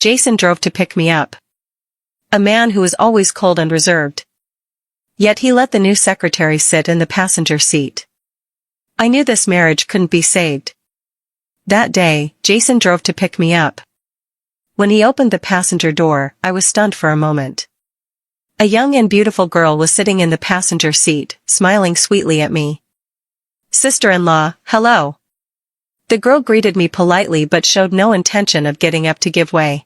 Jason drove to pick me up. A man who was always cold and reserved. Yet he let the new secretary sit in the passenger seat. I knew this marriage couldn't be saved. That day, Jason drove to pick me up. When he opened the passenger door, I was stunned for a moment. A young and beautiful girl was sitting in the passenger seat, smiling sweetly at me. "Sister-in-law, hello." The girl greeted me politely but showed no intention of getting up to give way.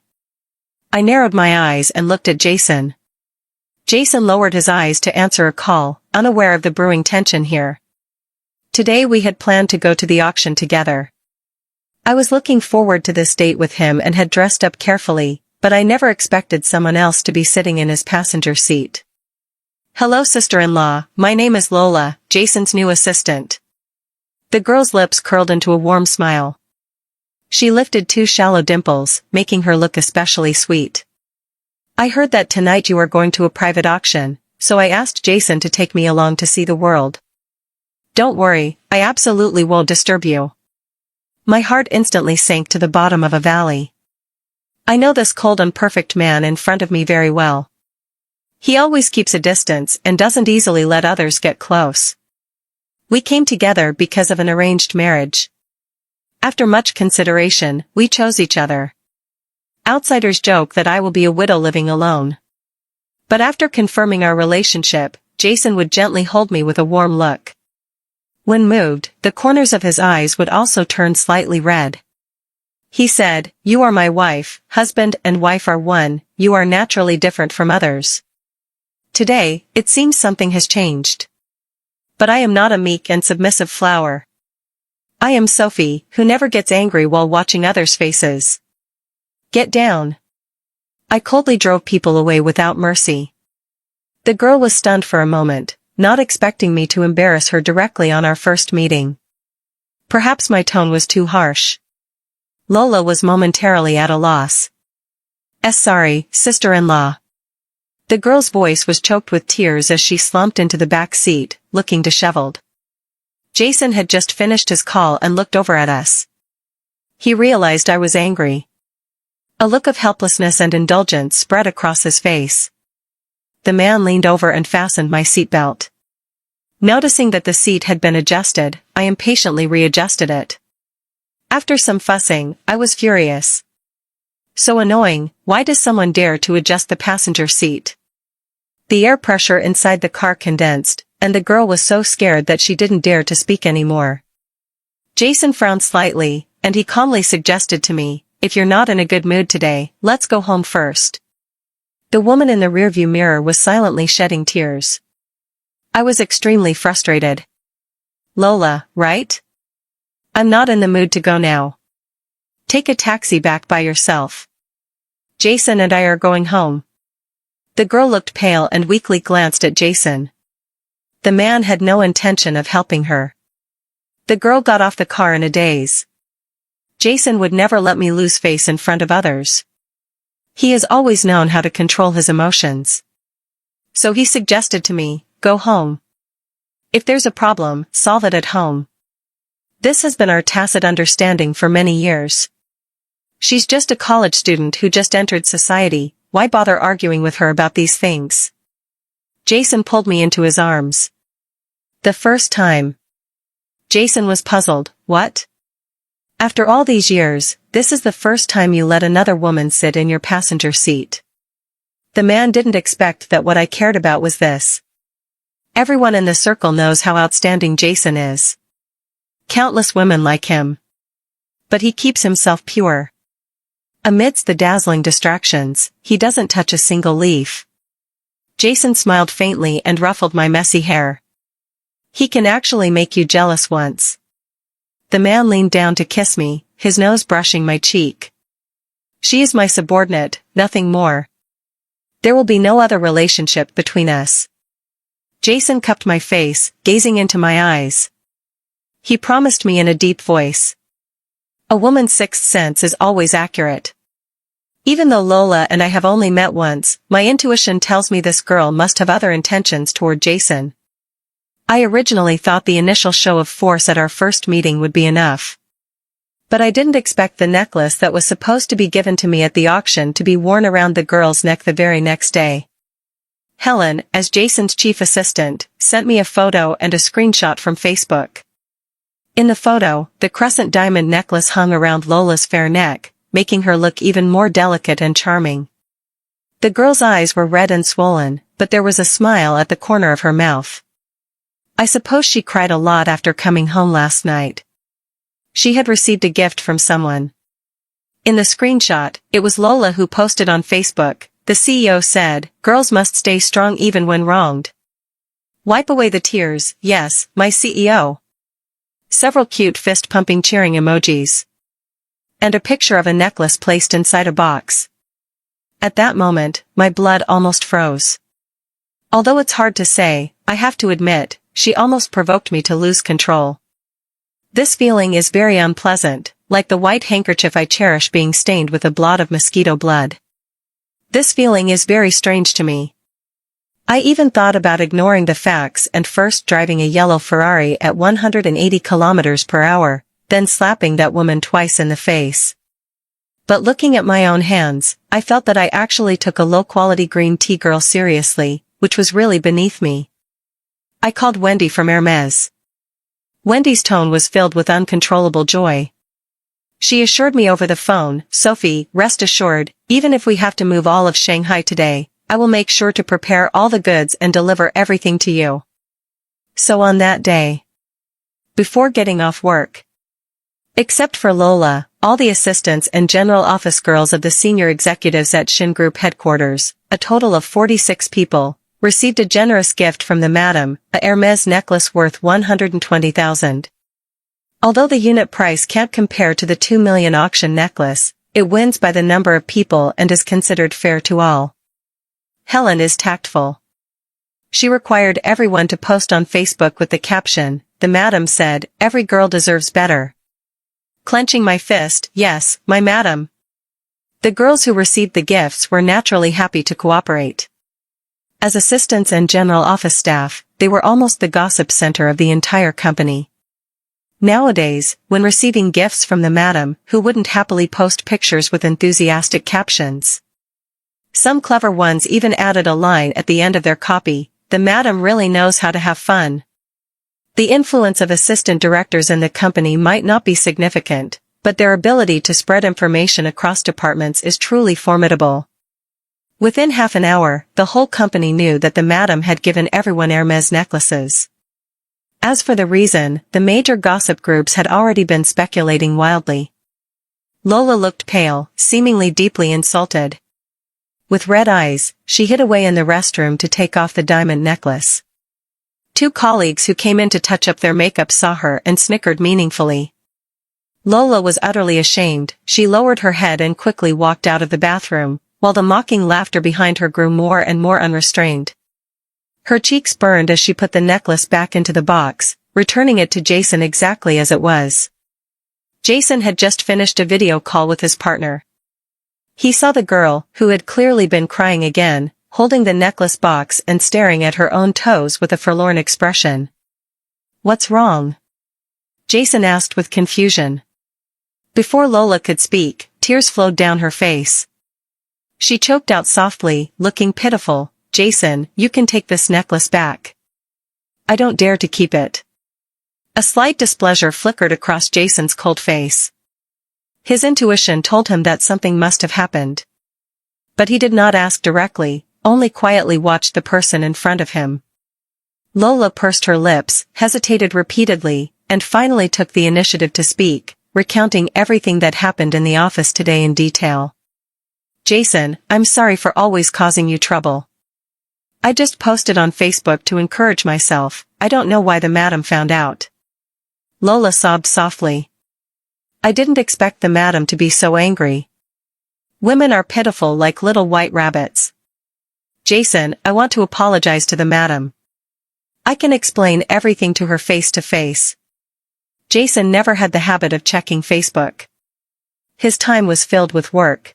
I narrowed my eyes and looked at Jason. Jason lowered his eyes to answer a call, unaware of the brewing tension here. Today we had planned to go to the auction together. I was looking forward to this date with him and had dressed up carefully, but I never expected someone else to be sitting in his passenger seat. "Hello, sister-in-law, my name is Lola, Jason's new assistant." The girl's lips curled into a warm smile. She lifted two shallow dimples, making her look especially sweet. "I heard that tonight you are going to a private auction, so I asked Jason to take me along to see the world." "Don't worry, I absolutely won't disturb you." My heart instantly sank to the bottom of a valley. I know this cold and perfect man in front of me very well. He always keeps a distance and doesn't easily let others get close. We came together because of an arranged marriage. After much consideration, we chose each other. Outsiders joke that I will be a widow living alone. But after confirming our relationship, Jason would gently hold me with a warm look. When moved, the corners of his eyes would also turn slightly red. He said, "You are my wife, husband and wife are one, you are naturally different from others." Today, it seems something has changed. But I am not a meek and submissive flower. I am Sophie, who never gets angry while watching others' faces. "Get down." I coldly drove people away without mercy. The girl was stunned for a moment, not expecting me to embarrass her directly on our first meeting. Perhaps my tone was too harsh. Lola was momentarily at a loss. Sorry, sister-in-law." The girl's voice was choked with tears as she slumped into the back seat, looking disheveled. Jason had just finished his call and looked over at us. He realized I was angry. A look of helplessness and indulgence spread across his face. The man leaned over and fastened my seatbelt. Noticing that the seat had been adjusted, I impatiently readjusted it. After some fussing, I was furious. So annoying, why does someone dare to adjust the passenger seat? The air pressure inside the car condensed, and the girl was so scared that she didn't dare to speak anymore. Jason frowned slightly, and he calmly suggested to me, "If you're not in a good mood today, let's go home first." The woman in the rearview mirror was silently shedding tears. I was extremely frustrated. "Lola, right? I'm not in the mood to go now. Take a taxi back by yourself. Jason and I are going home." The girl looked pale and weakly glanced at Jason. The man had no intention of helping her. The girl got off the car in a daze. Jason would never let me lose face in front of others. He has always known how to control his emotions. So he suggested to me, "Go home. If there's a problem, solve it at home." This has been our tacit understanding for many years. She's just a college student who just entered society, why bother arguing with her about these things? Jason pulled me into his arms. "The first time." Jason was puzzled. "What? After all these years, this is the first time you let another woman sit in your passenger seat?" The man didn't expect that what I cared about was this. Everyone in the circle knows how outstanding Jason is. Countless women like him. But he keeps himself pure. Amidst the dazzling distractions, he doesn't touch a single leaf. Jason smiled faintly and ruffled my messy hair. "He can actually make you jealous once." The man leaned down to kiss me, his nose brushing my cheek. "She is my subordinate, nothing more. There will be no other relationship between us." Jason cupped my face, gazing into my eyes. He promised me in a deep voice. A woman's sixth sense is always accurate. Even though Lola and I have only met once, my intuition tells me this girl must have other intentions toward Jason. I originally thought the initial show of force at our first meeting would be enough. But I didn't expect the necklace that was supposed to be given to me at the auction to be worn around the girl's neck the very next day. Helen, as Jason's chief assistant, sent me a photo and a screenshot from Facebook. In the photo, the crescent diamond necklace hung around Lola's fair neck, making her look even more delicate and charming. The girl's eyes were red and swollen, but there was a smile at the corner of her mouth. I suppose she cried a lot after coming home last night. She had received a gift from someone. In the screenshot, it was Lola who posted on Facebook. The CEO said, "Girls must stay strong even when wronged. Wipe away the tears, yes, my CEO." Several cute fist-pumping cheering emojis. And a picture of a necklace placed inside a box. At that moment, my blood almost froze. Although it's hard to say, I have to admit, she almost provoked me to lose control. This feeling is very unpleasant, like the white handkerchief I cherish being stained with a blot of mosquito blood. This feeling is very strange to me. I even thought about ignoring the facts and first driving a yellow Ferrari at 180 kilometers per hour, then slapping that woman twice in the face. But looking at my own hands, I felt that I actually took a low-quality green tea girl seriously, which was really beneath me. I called Wendy from Hermes. Wendy's tone was filled with uncontrollable joy. She assured me over the phone, "Sophie, rest assured, even if we have to move all of Shanghai today, I will make sure to prepare all the goods and deliver everything to you." So on that day, before getting off work, except for Lola, all the assistants and general office girls of the senior executives at Shin Group headquarters, a total of 46 people, received a generous gift from the madam, a Hermes necklace worth 120,000. Although the unit price can't compare to the 2 million auction necklace, it wins by the number of people and is considered fair to all. Helen is tactful. She required everyone to post on Facebook with the caption, "The madam said, every girl deserves better." Clenching my fist, yes, my madam. The girls who received the gifts were naturally happy to cooperate. As assistants and general office staff, they were almost the gossip center of the entire company. Nowadays, when receiving gifts from the madam, who wouldn't happily post pictures with enthusiastic captions? Some clever ones even added a line at the end of their copy, "The madam really knows how to have fun." The influence of assistant directors in the company might not be significant, but their ability to spread information across departments is truly formidable. Within half an hour, the whole company knew that the madam had given everyone Hermes necklaces. As for the reason, the major gossip groups had already been speculating wildly. Lola looked pale, seemingly deeply insulted. With red eyes, she hid away in the restroom to take off the diamond necklace. Two colleagues who came in to touch up their makeup saw her and snickered meaningfully. Lola was utterly ashamed. She lowered her head and quickly walked out of the bathroom, while the mocking laughter behind her grew more and more unrestrained. Her cheeks burned as she put the necklace back into the box, returning it to Jason exactly as it was. Jason had just finished a video call with his partner. He saw the girl, who had clearly been crying again, holding the necklace box and staring at her own toes with a forlorn expression. "What's wrong?" Jason asked with confusion. Before Lola could speak, tears flowed down her face. She choked out softly, looking pitiful, "Jason, you can take this necklace back. I don't dare to keep it." A slight displeasure flickered across Jason's cold face. His intuition told him that something must have happened. But he did not ask directly, only quietly watched the person in front of him. Lola pursed her lips, hesitated repeatedly, and finally took the initiative to speak, recounting everything that happened in the office today in detail. "Jason, I'm sorry for always causing you trouble. I just posted on Facebook to encourage myself. I don't know why the madam found out." Lola sobbed softly. "I didn't expect the madam to be so angry. Women are pitiful like little white rabbits. Jason, I want to apologize to the madam. I can explain everything to her face to face." Jason never had the habit of checking Facebook. His time was filled with work.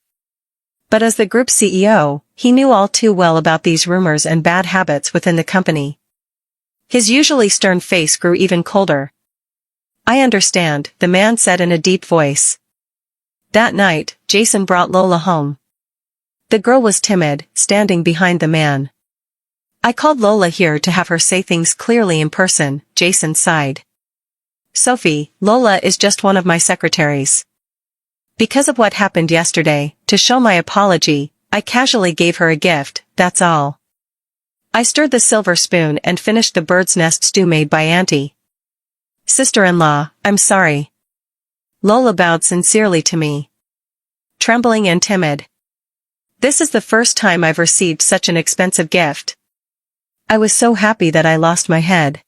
But as the group CEO, he knew all too well about these rumors and bad habits within the company. His usually stern face grew even colder. I understand, the man said in a deep voice. That night, Jason brought Lola home. The girl was timid, standing behind the man. I called Lola here to have her say things clearly in person, Jason sighed. Sophie, Lola is just one of my secretaries. Because of what happened yesterday, to show my apology, I casually gave her a gift, that's all. I stirred the silver spoon and finished the bird's nest stew made by Auntie. Sister-in-law, I'm sorry. Lola bowed sincerely to me. Trembling and timid. This is the first time I've received such an expensive gift. I was so happy that I lost my head.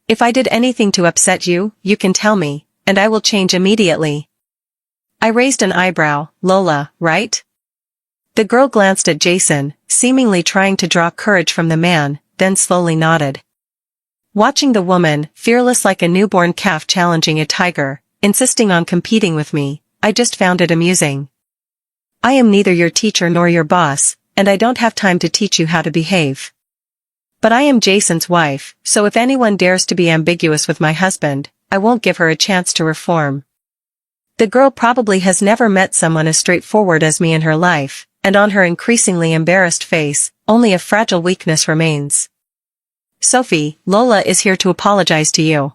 If I did anything to upset you, you can tell me, and I will change immediately. I raised an eyebrow, Lola, right? The girl glanced at Jason, seemingly trying to draw courage from the man, then slowly nodded. Watching the woman, fearless like a newborn calf challenging a tiger, insisting on competing with me, I just found it amusing. I am neither your teacher nor your boss, and I don't have time to teach you how to behave. But I am Jason's wife, so if anyone dares to be ambiguous with my husband, I won't give her a chance to reform. The girl probably has never met someone as straightforward as me in her life, and on her increasingly embarrassed face, only a fragile weakness remains. Sophie, Lola is here to apologize to you.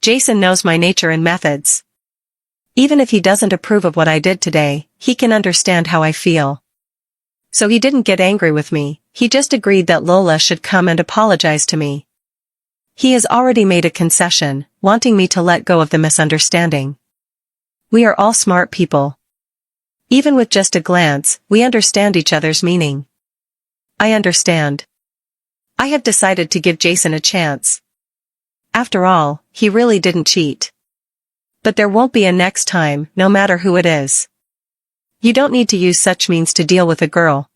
Jason knows my nature and methods. Even if he doesn't approve of what I did today, he can understand how I feel. So he didn't get angry with me, he just agreed that Lola should come and apologize to me. He has already made a concession, wanting me to let go of the misunderstanding. We are all smart people. Even with just a glance, we understand each other's meaning. I understand. I have decided to give Jason a chance. After all, he really didn't cheat. But there won't be a next time, no matter who it is. You don't need to use such means to deal with a girl.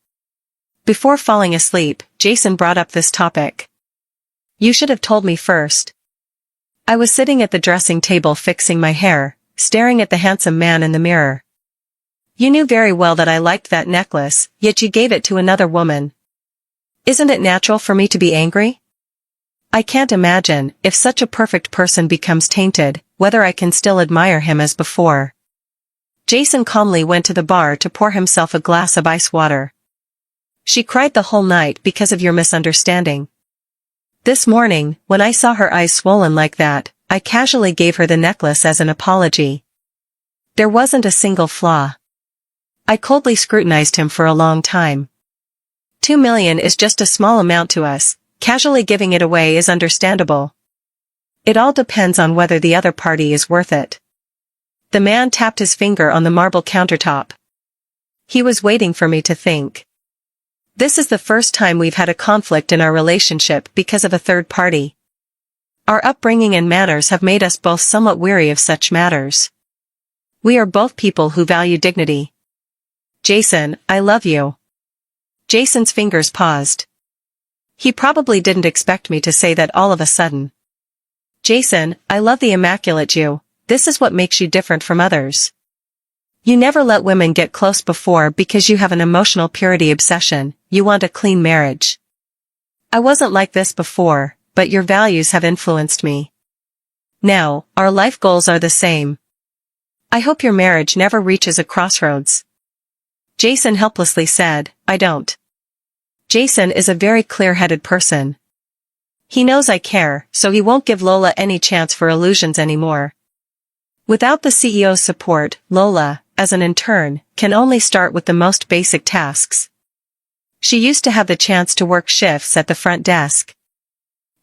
Before falling asleep, Jason brought up this topic. You should have told me first. I was sitting at the dressing table fixing my hair, staring at the handsome man in the mirror. You knew very well that I liked that necklace, yet you gave it to another woman. Isn't it natural for me to be angry? I can't imagine, if such a perfect person becomes tainted, whether I can still admire him as before. Jason calmly went to the bar to pour himself a glass of ice water. She cried the whole night because of your misunderstanding. This morning, when I saw her eyes swollen like that, I casually gave her the necklace as an apology. There wasn't a single flaw. I coldly scrutinized him for a long time. 2 million is just a small amount to us, casually giving it away is understandable. It all depends on whether the other party is worth it. The man tapped his finger on the marble countertop. He was waiting for me to think. This is the first time we've had a conflict in our relationship because of a third party. Our upbringing and manners have made us both somewhat weary of such matters. We are both people who value dignity. Jason, I love you. Jason's fingers paused. He probably didn't expect me to say that all of a sudden. Jason, I love the immaculate you, this is what makes you different from others. You never let women get close before because you have an emotional purity obsession, you want a clean marriage. I wasn't like this before, but your values have influenced me. Now, our life goals are the same. I hope your marriage never reaches a crossroads. Jason helplessly said, I don't. Jason is a very clear-headed person. He knows I care, so he won't give Lola any chance for illusions anymore. Without the CEO's support, Lola, as an intern, can only start with the most basic tasks. She used to have the chance to work shifts at the front desk.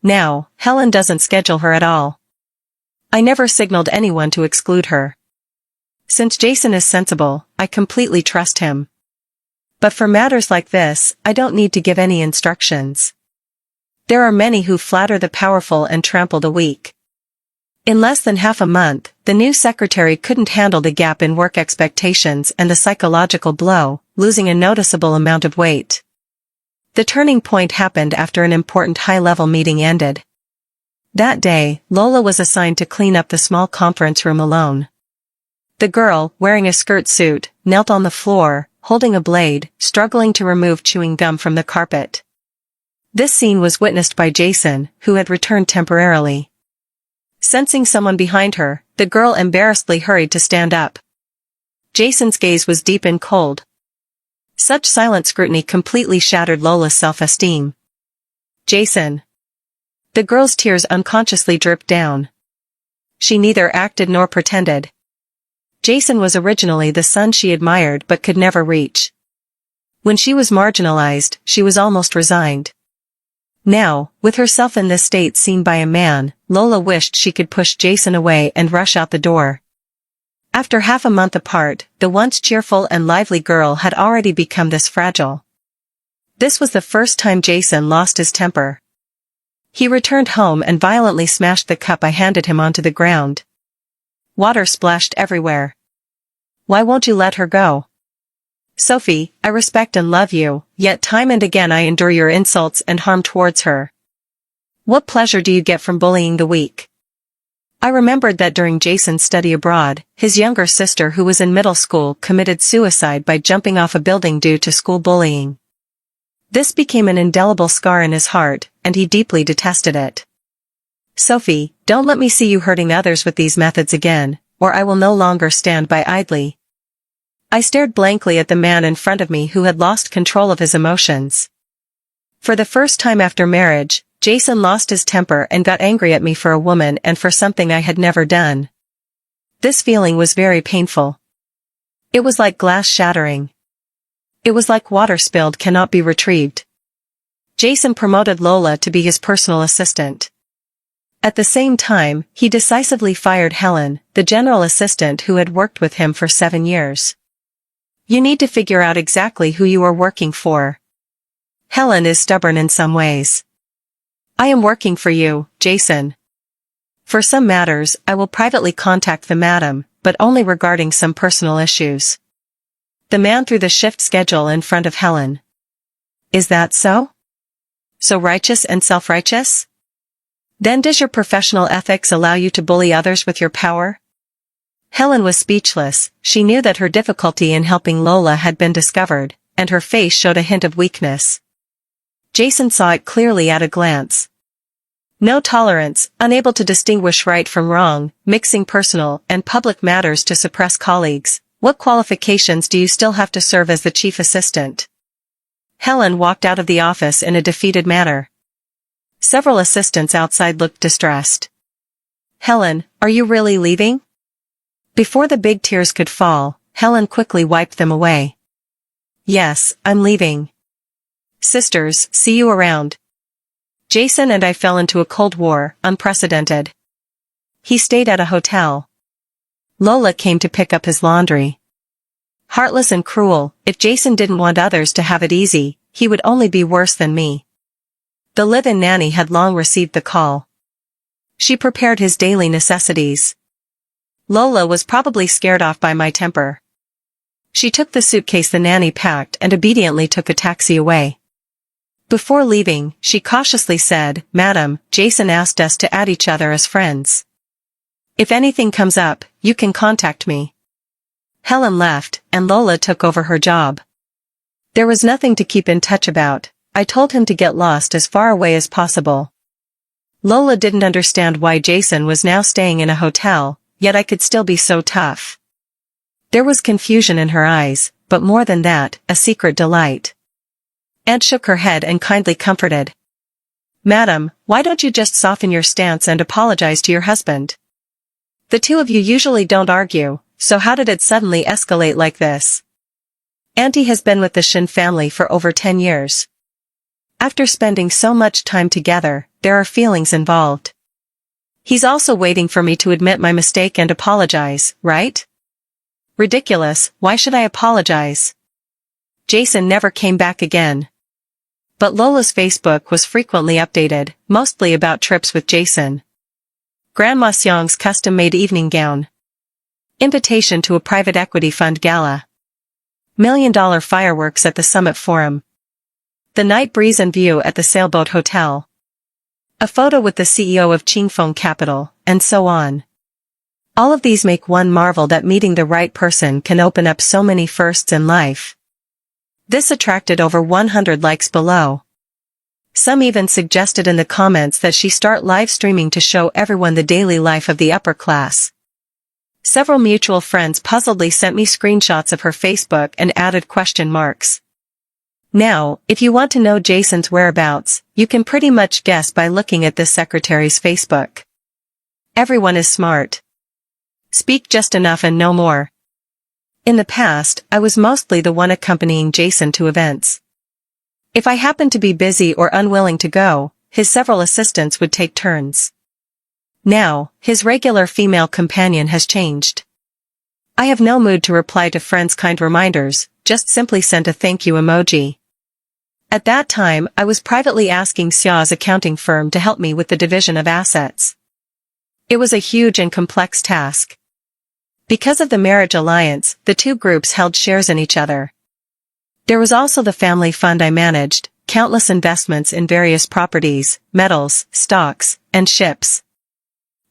Now, Helen doesn't schedule her at all. I never signaled anyone to exclude her. Since Jason is sensible, I completely trust him. But for matters like this, I don't need to give any instructions. There are many who flatter the powerful and trample the weak. In less than half a month, the new secretary couldn't handle the gap in work expectations and the psychological blow, losing a noticeable amount of weight. The turning point happened after an important high-level meeting ended. That day, Lola was assigned to clean up the small conference room alone. The girl, wearing a skirt suit, knelt on the floor, holding a blade, struggling to remove chewing gum from the carpet. This scene was witnessed by Jason, who had returned temporarily. Sensing someone behind her, the girl embarrassedly hurried to stand up. Jason's gaze was deep and cold. Such silent scrutiny completely shattered Lola's self-esteem. Jason. The girl's tears unconsciously dripped down. She neither acted nor pretended. Jason was originally the son she admired but could never reach. When she was marginalized, she was almost resigned. Now, with herself in this state seen by a man, Lola wished she could push Jason away and rush out the door. After half a month apart, the once cheerful and lively girl had already become this fragile. This was the first time Jason lost his temper. He returned home and violently smashed the cup I handed him onto the ground. Water splashed everywhere. Why won't you let her go? Sophie, I respect and love you, yet time and again I endure your insults and harm towards her. What pleasure do you get from bullying the weak? I remembered that during Jason's study abroad, his younger sister who was in middle school committed suicide by jumping off a building due to school bullying. This became an indelible scar in his heart, and he deeply detested it. Sophie, don't let me see you hurting others with these methods again, or I will no longer stand by idly. I stared blankly at the man in front of me who had lost control of his emotions. For the first time after marriage, Jason lost his temper and got angry at me for a woman and for something I had never done. This feeling was very painful. It was like glass shattering. It was like water spilled cannot be retrieved. Jason promoted Lola to be his personal assistant. At the same time, he decisively fired Helen, the general assistant who had worked with him for 7 years. You need to figure out exactly who you are working for. Helen is stubborn in some ways. I am working for you, Jason. For some matters, I will privately contact the madam, but only regarding some personal issues. The man threw the shift schedule in front of Helen. Is that so? So righteous and self-righteous? Then does your professional ethics allow you to bully others with your power? Helen was speechless. She knew that her difficulty in helping Lola had been discovered, and her face showed a hint of weakness. Jason saw it clearly at a glance. No tolerance, unable to distinguish right from wrong, mixing personal and public matters to suppress colleagues. What qualifications do you still have to serve as the chief assistant? Helen walked out of the office in a defeated manner. Several assistants outside looked distressed. Helen, are you really leaving? Before the big tears could fall, Helen quickly wiped them away. Yes, I'm leaving. Sisters, see you around. Jason and I fell into a cold war, unprecedented. He stayed at a hotel. Lola came to pick up his laundry. Heartless and cruel, if Jason didn't want others to have it easy, he would only be worse than me. The live-in nanny had long received the call. She prepared his daily necessities. Lola was probably scared off by my temper. She took the suitcase the nanny packed and obediently took a taxi away. Before leaving, she cautiously said, Madam, Jason asked us to add each other as friends. If anything comes up, you can contact me. Helen left, and Lola took over her job. There was nothing to keep in touch about. I told him to get lost as far away as possible. Lola didn't understand why Jason was now staying in a hotel, yet I could still be so tough. There was confusion in her eyes, but more than that, a secret delight. Aunt shook her head and kindly comforted. Madam, why don't you just soften your stance and apologize to your husband? The two of you usually don't argue, so how did it suddenly escalate like this? Auntie has been with the Shin family for over 10 years. After spending so much time together, there are feelings involved. He's also waiting for me to admit my mistake and apologize, right? Ridiculous, why should I apologize? Jason never came back again. But Lola's Facebook was frequently updated, mostly about trips with Jason. Grandma Seong's custom-made evening gown. Invitation to a private equity fund gala. $1 million fireworks at the Summit Forum. The night breeze and view at the Sailboat Hotel. A photo with the CEO of Qingfeng Capital, and so on. All of these make one marvel that meeting the right person can open up so many firsts in life. This attracted over 100 likes below. Some even suggested in the comments that she start live streaming to show everyone the daily life of the upper class. Several mutual friends puzzledly sent me screenshots of her Facebook and added question marks. Now, if you want to know Jason's whereabouts, you can pretty much guess by looking at this secretary's Facebook. Everyone is smart. Speak just enough and no more. In the past, I was mostly the one accompanying Jason to events. If I happened to be busy or unwilling to go, his several assistants would take turns. Now, his regular female companion has changed. I have no mood to reply to friends' kind reminders, just simply sent a thank you emoji. At that time, I was privately asking Xia's accounting firm to help me with the division of assets. It was a huge and complex task. Because of the marriage alliance, the two groups held shares in each other. There was also the family fund I managed, countless investments in various properties, metals, stocks, and ships.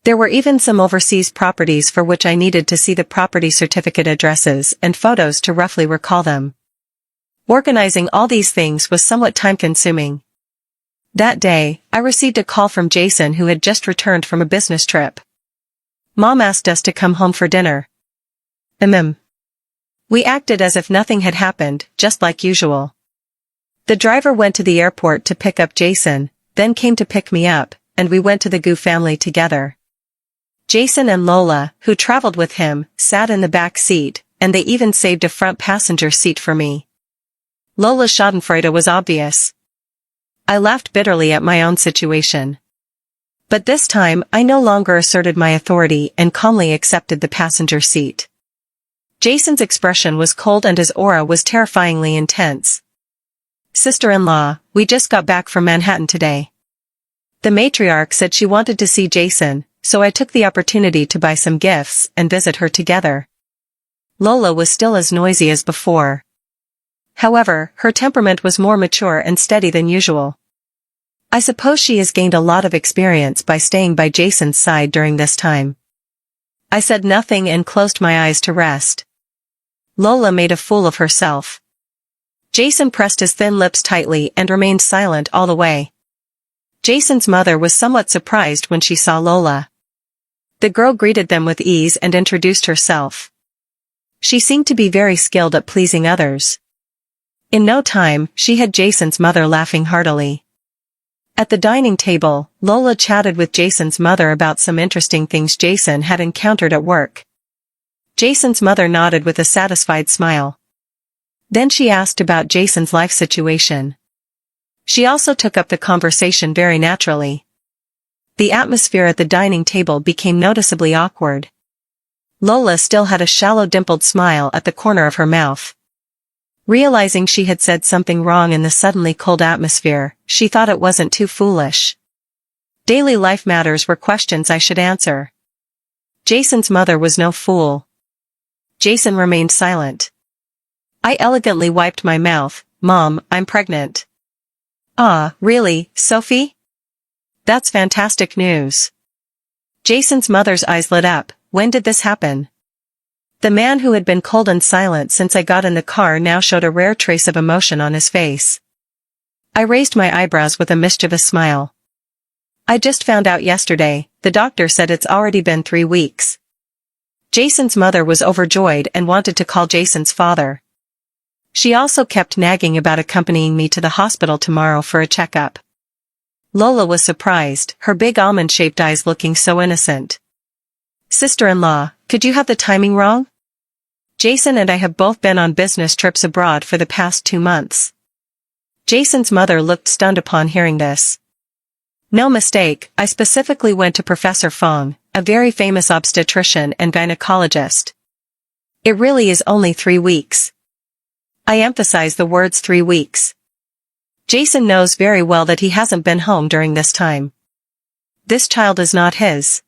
There were even some overseas properties for which I needed to see the property certificate addresses and photos to roughly recall them. Organizing all these things was somewhat time-consuming. That day, I received a call from Jason, who had just returned from a business trip. Mom asked us to come home for dinner. We acted as if nothing had happened, just like usual. The driver went to the airport to pick up Jason, then came to pick me up, and we went to the Gu family together. Jason and Lola, who traveled with him, sat in the back seat, and they even saved a front passenger seat for me. Lola's schadenfreude was obvious. I laughed bitterly at my own situation. But this time, I no longer asserted my authority and calmly accepted the passenger seat. Jason's expression was cold and his aura was terrifyingly intense. Sister-in-law, we just got back from Manhattan today. The matriarch said she wanted to see Jason, so I took the opportunity to buy some gifts and visit her together. Lola was still as noisy as before. However, her temperament was more mature and steady than usual. I suppose she has gained a lot of experience by staying by Jason's side during this time. I said nothing and closed my eyes to rest. Lola made a fool of herself. Jason pressed his thin lips tightly and remained silent all the way. Jason's mother was somewhat surprised when she saw Lola. The girl greeted them with ease and introduced herself. She seemed to be very skilled at pleasing others. In no time, she had Jason's mother laughing heartily. At the dining table, Lola chatted with Jason's mother about some interesting things Jason had encountered at work. Jason's mother nodded with a satisfied smile. Then she asked about Jason's life situation. She also took up the conversation very naturally. The atmosphere at the dining table became noticeably awkward. Lola still had a shallow dimpled smile at the corner of her mouth. Realizing she had said something wrong in the suddenly cold atmosphere, she thought it wasn't too foolish. Daily life matters were questions I should answer. Jason's mother was no fool. Jason remained silent. I elegantly wiped my mouth. Mom, I'm pregnant. Ah, really, Sophie? That's fantastic news. Jason's mother's eyes lit up. When did this happen? The man who had been cold and silent since I got in the car now showed a rare trace of emotion on his face. I raised my eyebrows with a mischievous smile. I just found out yesterday. The doctor said it's already been 3 weeks. Jason's mother was overjoyed and wanted to call Jason's father. She also kept nagging about accompanying me to the hospital tomorrow for a checkup. Lola was surprised, her big almond-shaped eyes looking so innocent. Sister-in-law, could you have the timing wrong? Jason and I have both been on business trips abroad for the past 2 months. Jason's mother looked stunned upon hearing this. No mistake, I specifically went to Professor Fong, a very famous obstetrician and gynecologist. It really is only 3 weeks. I emphasize the words 3 weeks. Jason knows very well that he hasn't been home during this time. This child is not his.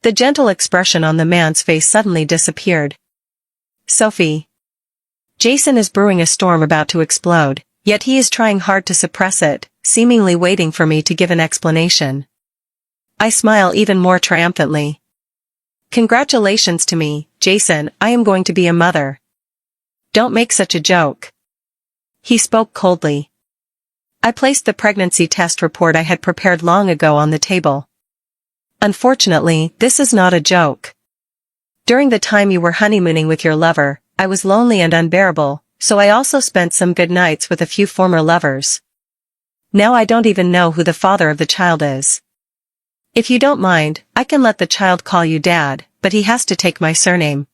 The gentle expression on the man's face suddenly disappeared. Sophie. Jason is brewing a storm about to explode, yet he is trying hard to suppress it, seemingly waiting for me to give an explanation. I smile even more triumphantly. Congratulations to me, Jason, I am going to be a mother. Don't make such a joke. He spoke coldly. I placed the pregnancy test report I had prepared long ago on the table. Unfortunately, this is not a joke. During the time you were honeymooning with your lover, I was lonely and unbearable, so I also spent some good nights with a few former lovers. Now I don't even know who the father of the child is. If you don't mind, I can let the child call you Dad, but he has to take my surname.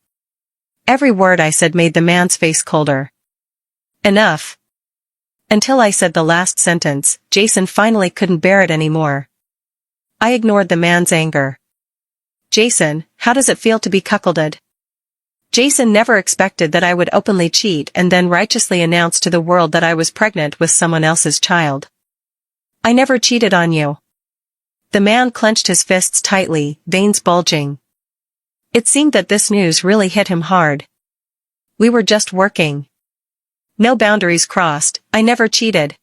Every word I said made the man's face colder. Enough. Until I said the last sentence, Jason finally couldn't bear it anymore. I ignored the man's anger. Jason, how does it feel to be cuckolded? Jason never expected that I would openly cheat and then righteously announce to the world that I was pregnant with someone else's child. I never cheated on you. The man clenched his fists tightly, veins bulging. It seemed that this news really hit him hard. We were just working. No boundaries crossed, I never cheated.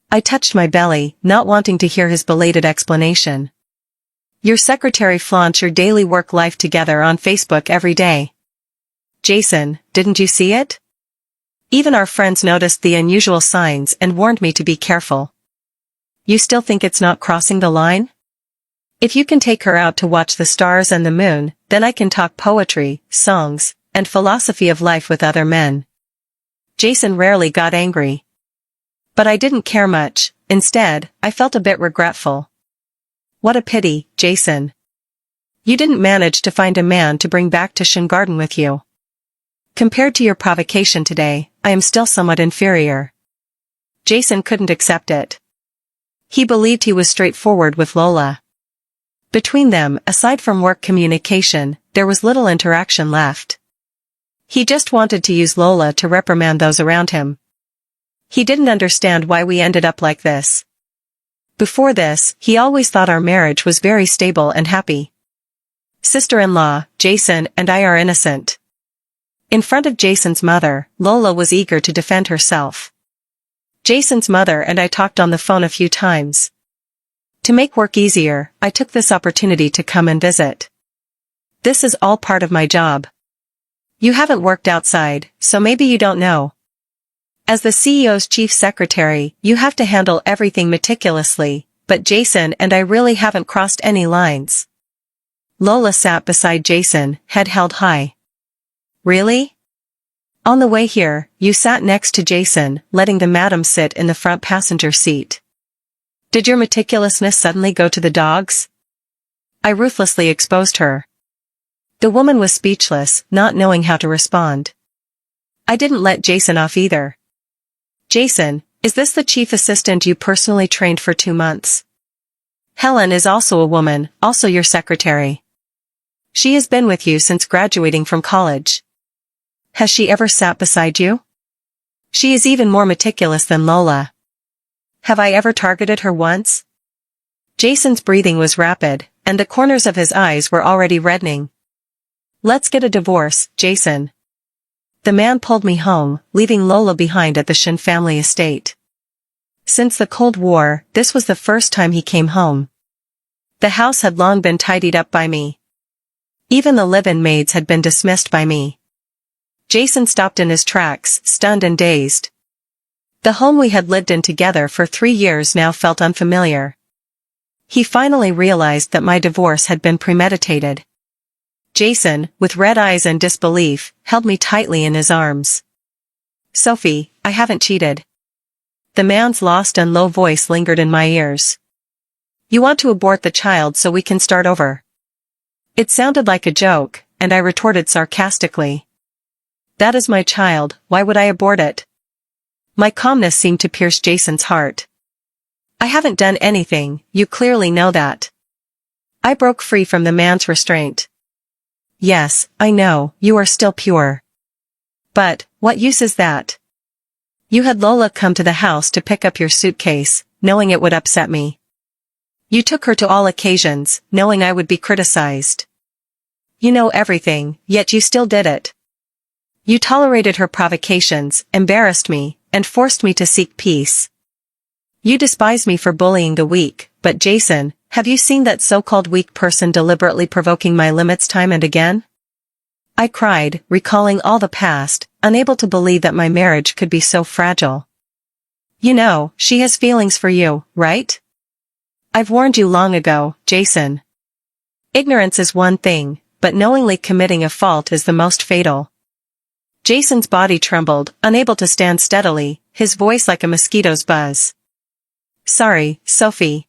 I touched my belly, not wanting to hear his belated explanation. Your secretary flaunts your daily work life together on Facebook every day. Jason, didn't you see it? Even our friends noticed the unusual signs and warned me to be careful. You still think it's not crossing the line? If you can take her out to watch the stars and the moon, then I can talk poetry, songs, and philosophy of life with other men. Jason rarely got angry. But I didn't care much, instead, I felt a bit regretful. What a pity, Jason. You didn't manage to find a man to bring back to Shingarden with you. Compared to your provocation today, I am still somewhat inferior. Jason couldn't accept it. He believed he was straightforward with Lola. Between them, aside from work communication, there was little interaction left. He just wanted to use Lola to reprimand those around him. He didn't understand why we ended up like this. Before this, he always thought our marriage was very stable and happy. Sister-in-law, Jason and I are innocent. In front of Jason's mother, Lola was eager to defend herself. Jason's mother and I talked on the phone a few times. To make work easier, I took this opportunity to come and visit. This is all part of my job. You haven't worked outside, so maybe you don't know. As the CEO's chief secretary, you have to handle everything meticulously, but Jason and I really haven't crossed any lines. Lola sat beside Jason, head held high. Really? On the way here, you sat next to Jason, letting the madam sit in the front passenger seat. Did your meticulousness suddenly go to the dogs? I ruthlessly exposed her. The woman was speechless, not knowing how to respond. I didn't let Jason off either. Jason, is this the chief assistant you personally trained for 2 months? Helen is also a woman, also your secretary. She has been with you since graduating from college. Has she ever sat beside you? She is even more meticulous than Lola. Have I ever targeted her once? Jason's breathing was rapid, and the corners of his eyes were already reddening. Let's get a divorce, Jason. The man pulled me home, leaving Lola behind at the Shin family estate. Since the Cold War, this was the first time he came home. The house had long been tidied up by me. Even the live-in maids had been dismissed by me. Jason stopped in his tracks, stunned and dazed. The home we had lived in together for 3 years now felt unfamiliar. He finally realized that my divorce had been premeditated. Jason, with red eyes and disbelief, held me tightly in his arms. Sophie, I haven't cheated. The man's lost and low voice lingered in my ears. You want to abort the child so we can start over. It sounded like a joke, and I retorted sarcastically. That is my child, why would I abort it? My calmness seemed to pierce Jason's heart. I haven't done anything, you clearly know that. I broke free from the man's restraint. Yes, I know, you are still pure. But, what use is that? You had Lola come to the house to pick up your suitcase, knowing it would upset me. You took her to all occasions, knowing I would be criticized. You know everything, yet you still did it. You tolerated her provocations, embarrassed me, and forced me to seek peace. You despise me for bullying the weak, but Jason, have you seen that so-called weak person deliberately provoking my limits time and again? I cried, recalling all the past, unable to believe that my marriage could be so fragile. You know, she has feelings for you, right? I've warned you long ago, Jason. Ignorance is one thing, but knowingly committing a fault is the most fatal. Jason's body trembled, unable to stand steadily, his voice like a mosquito's buzz. Sorry, Sophie.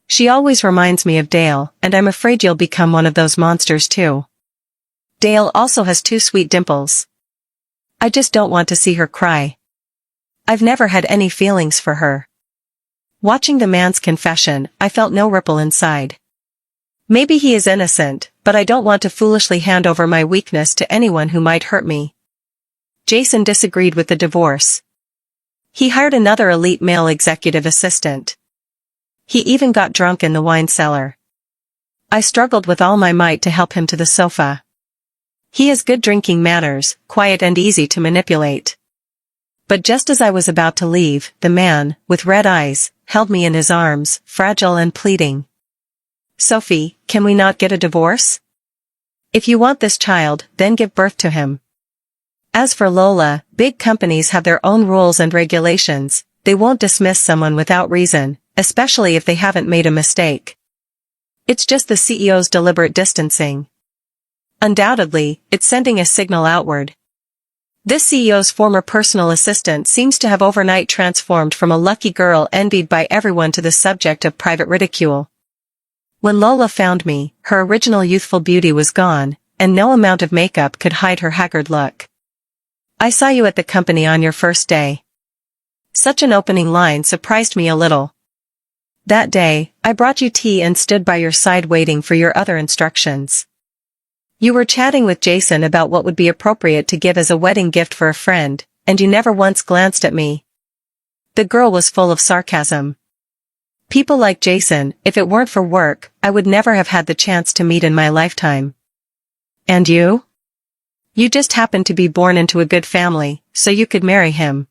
She always reminds me of Dale, and I'm afraid you'll become one of those monsters too. Dale also has two sweet dimples. I just don't want to see her cry. I've never had any feelings for her. Watching the man's confession, I felt no ripple inside. Maybe he is innocent, but I don't want to foolishly hand over my weakness to anyone who might hurt me. Jason disagreed with the divorce. He hired another elite male executive assistant. He even got drunk in the wine cellar. I struggled with all my might to help him to the sofa. He has good drinking manners, quiet and easy to manipulate. But just as I was about to leave, the man, with red eyes, held me in his arms, fragile and pleading. Sophie, can we not get a divorce? If you want this child, then give birth to him. As for Lola, big companies have their own rules and regulations. They won't dismiss someone without reason, especially if they haven't made a mistake. It's just the CEO's deliberate distancing. Undoubtedly, it's sending a signal outward. This CEO's former personal assistant seems to have overnight transformed from a lucky girl envied by everyone to the subject of private ridicule. When Lola found me, her original youthful beauty was gone, and no amount of makeup could hide her haggard look. I saw you at the company on your first day. Such an opening line surprised me a little. That day, I brought you tea and stood by your side waiting for your other instructions. You were chatting with Jason about what would be appropriate to give as a wedding gift for a friend, and you never once glanced at me. The girl was full of sarcasm. People like Jason, if it weren't for work, I would never have had the chance to meet in my lifetime. And you? You just happened to be born into a good family, so you could marry him.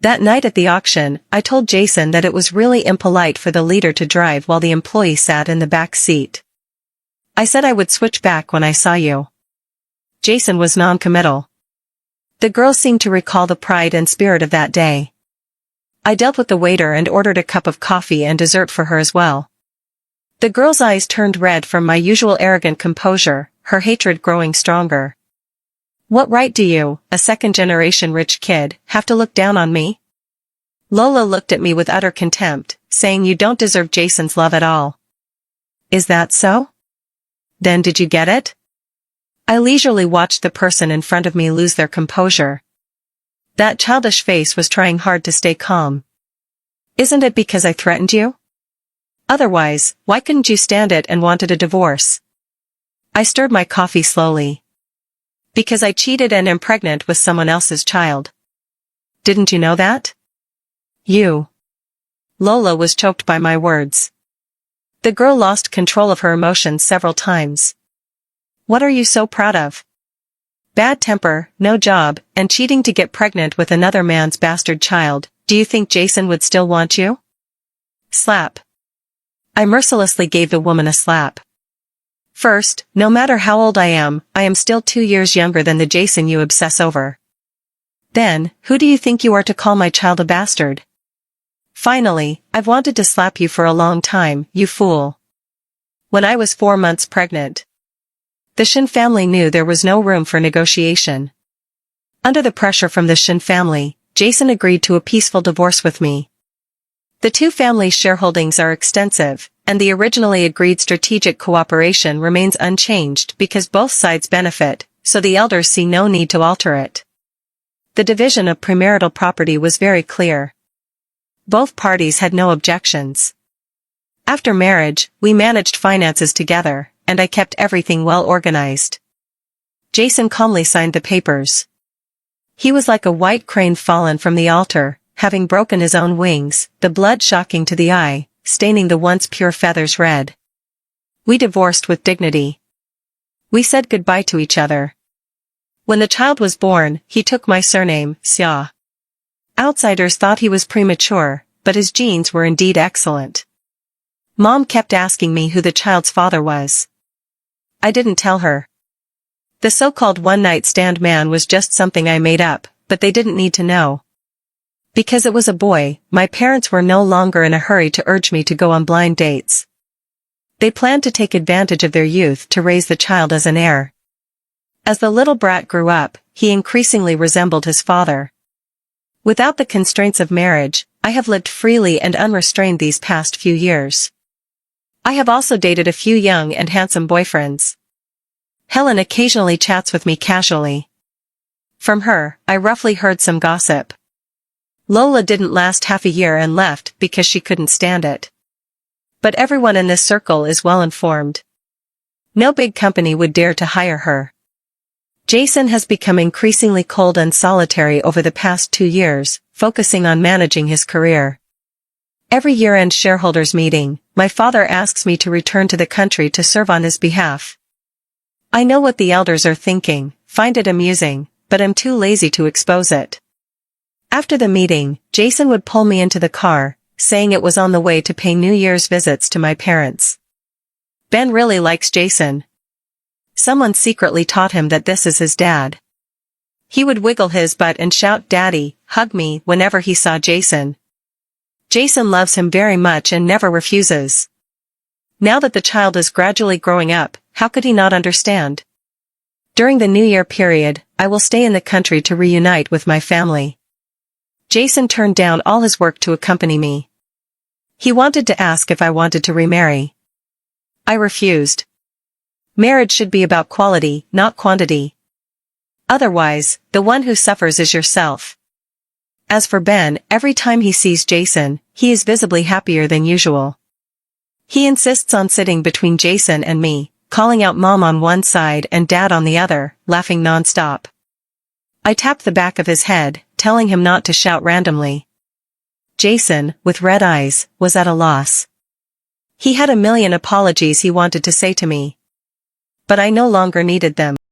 That night at the auction, I told Jason that it was really impolite for the leader to drive while the employee sat in the back seat. I said I would switch back when I saw you. Jason was non-committal. The girl seemed to recall the pride and spirit of that day. I dealt with the waiter and ordered a cup of coffee and dessert for her as well. The girl's eyes turned red from my usual arrogant composure, her hatred growing stronger. What right do you, a second-generation rich kid, have to look down on me? Lola looked at me with utter contempt, saying you don't deserve Jason's love at all. Is that so? Then did you get it? I leisurely watched the person in front of me lose their composure. That childish face was trying hard to stay calm. Isn't it because I threatened you? Otherwise, why couldn't you stand it and wanted a divorce? I stirred my coffee slowly. Because I cheated and am pregnant with someone else's child. Didn't you know that? You. Lola was choked by my words. The girl lost control of her emotions several times. What are you so proud of? Bad temper, no job, and cheating to get pregnant with another man's bastard child. Do you think Jason would still want you? Slap. I mercilessly gave the woman a slap. First, no matter how old I am still 2 years younger than the Jason you obsess over. Then, who do you think you are to call my child a bastard? Finally, I've wanted to slap you for a long time, you fool. When I was 4 months pregnant. The Shin family knew there was no room for negotiation. Under the pressure from the Shin family, Jason agreed to a peaceful divorce with me. The two families' shareholdings are extensive, and the originally agreed strategic cooperation remains unchanged because both sides benefit, so the elders see no need to alter it. The division of premarital property was very clear. Both parties had no objections. After marriage, we managed finances together, and I kept everything well organized. Jason calmly signed the papers. He was like a white crane fallen from the altar, having broken his own wings, the blood shocking to the eye, staining the once pure feathers red. We divorced with dignity. We said goodbye to each other. When the child was born, he took my surname, Xia. Outsiders thought he was premature, but his genes were indeed excellent. Mom kept asking me who the child's father was. I didn't tell her. The so-called one-night stand man was just something I made up, but they didn't need to know. Because it was a boy, my parents were no longer in a hurry to urge me to go on blind dates. They planned to take advantage of their youth to raise the child as an heir. As the little brat grew up, he increasingly resembled his father. Without the constraints of marriage, I have lived freely and unrestrained these past few years. I have also dated a few young and handsome boyfriends. Helen occasionally chats with me casually. From her, I roughly heard some gossip. Lola didn't last half a year and left because she couldn't stand it. But everyone in this circle is well informed. No big company would dare to hire her. Jason has become increasingly cold and solitary over the past 2 years, focusing on managing his career. Every year-end shareholders meeting, my father asks me to return to the country to serve on his behalf. I know what the elders are thinking, find it amusing, but I'm too lazy to expose it. After the meeting, Jason would pull me into the car, saying it was on the way to pay New Year's visits to my parents. Ben really likes Jason. Someone secretly taught him that this is his dad. He would wiggle his butt and shout "Daddy, hug me" whenever he saw Jason. Jason loves him very much and never refuses. Now that the child is gradually growing up, how could he not understand? During the New Year period, I will stay in the country to reunite with my family. Jason turned down all his work to accompany me. He wanted to ask if I wanted to remarry. I refused. Marriage should be about quality, not quantity. Otherwise, the one who suffers is yourself. As for Ben, every time he sees Jason, he is visibly happier than usual. He insists on sitting between Jason and me, calling out Mom on one side and Dad on the other, laughing non-stop. I tap the back of his head, telling him not to shout randomly. Jason, with red eyes, was at a loss. He had a million apologies he wanted to say to me. But I no longer needed them.